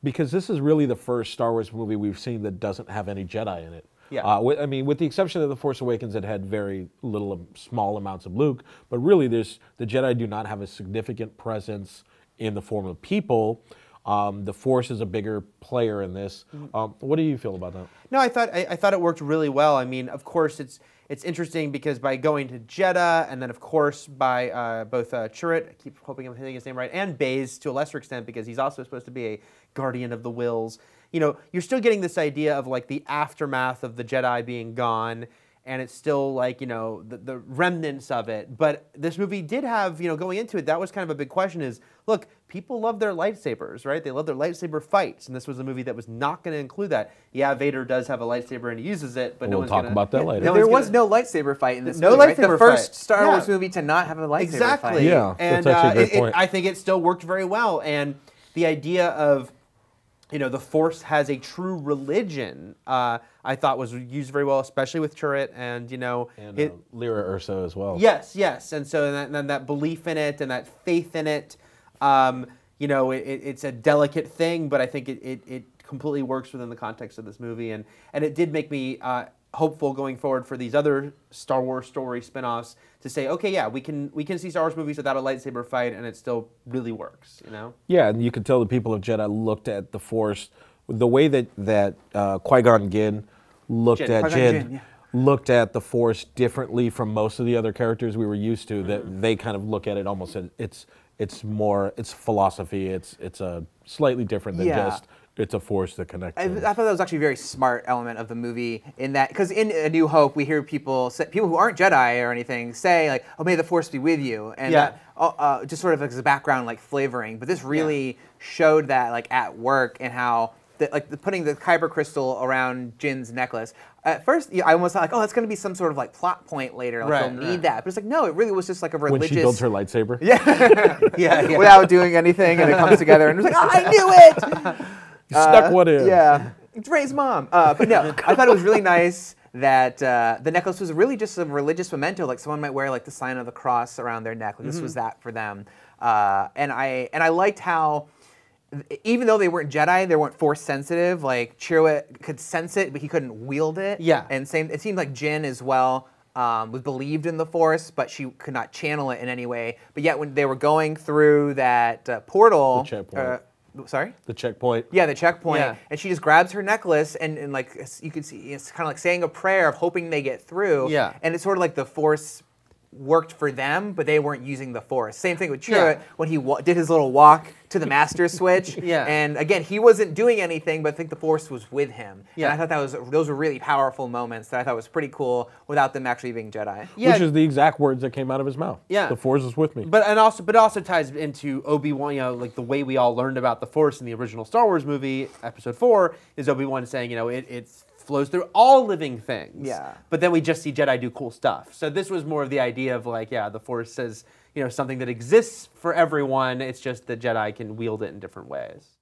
because this is really the first Star Wars movie we've seen that doesn't have any Jedi in it. Yeah. I mean, with the exception of The Force Awakens, it had very little, small amounts of Luke, but really the Jedi do not have a significant presence in the form of people. The Force is a bigger player in this. What do you feel about that? No, I thought it worked really well. I mean, of course, it's interesting because by going to Jeddah, and then of course by both Chirrut, I keep hoping I'm hitting his name right, and Baze to a lesser extent because he's also supposed to be a guardian of the wills. You know, you're still getting this idea of like the aftermath of the Jedi being gone, and it's still like, you know, the remnants of it. But this movie did have, you know, going into it, that was kind of a big question is, look, people love their lightsabers, right? They love their lightsaber fights, and this was a movie that was not going to include that. Yeah, Vader does have a lightsaber and he uses it, but no one's talk about that later. There was no lightsaber fight in this movie, right? The first Star Wars movie to not have a lightsaber fight. Yeah, and that's actually a great point. I think it still worked very well, and the idea of, you know, the Force has a true religion, I thought was used very well, especially with Chirrut and, you know... And Lyra Ursa as well. Yes, yes. And so that belief in it and that faith in it, you know, it's a delicate thing, but I think it completely works within the context of this movie. And it did make me hopeful going forward for these other Star Wars story spinoffs to say, okay, yeah, we can see Star Wars movies without a lightsaber fight, and it still really works, you know? Yeah, and you could tell the people of Jedi looked at the Force, the way that Qui-Gon Jinn looked at Jin, looked at the Force differently from most of the other characters we were used to. That they kind of look at it almost as it's philosophy. It's a slightly different than just. It's a force that connects. I thought that was actually a very smart element of the movie in that, because in A New Hope we hear people who aren't Jedi or anything say like, "Oh, may the Force be with you," and just sort of as a background like flavoring. But this really showed that like at work and how putting the kyber crystal around Jin's necklace. At first, I almost thought like, oh, that's going to be some sort of like plot point later. Like they'll need that, but it's like no, it really was just like a religious. When she builds her lightsaber. Yeah, without doing anything, and it comes together, and it was like, oh, I knew it. You stuck one in. Yeah, it's Rey's mom. But no, I thought it was really nice that the necklace was really just a religious memento. Like someone might wear like the sign of the cross around their neck. Like, this was that for them. And I liked how, even though they weren't Jedi, they weren't Force sensitive. Like Chirrut could sense it, but he couldn't wield it. Yeah. And it seemed like Jin as well was believed in the Force, but she could not channel it in any way. But yet when they were going through that portal, the checkpoint. Sorry? The checkpoint. Yeah, the checkpoint. And she just grabs her necklace and like you can see it's kind of like saying a prayer of hoping they get through. Yeah. And it's sort of like the Force worked for them, but they weren't using the Force. Same thing with Chirrut when he did his little walk to the Master Switch. And again, he wasn't doing anything, but I think the Force was with him. And I thought those were really powerful moments that I thought was pretty cool without them actually being Jedi. Which is the exact words that came out of his mouth. Yeah. The Force is with me. But it also ties into Obi-Wan, you know, like the way we all learned about the Force in the original Star Wars movie, Episode 4, is Obi-Wan saying, you know, it flows through all living things. Yeah. But then we just see Jedi do cool stuff. So this was more of the idea of like, yeah, the Force says, you know, something that exists for everyone. It's just the Jedi can wield it in different ways.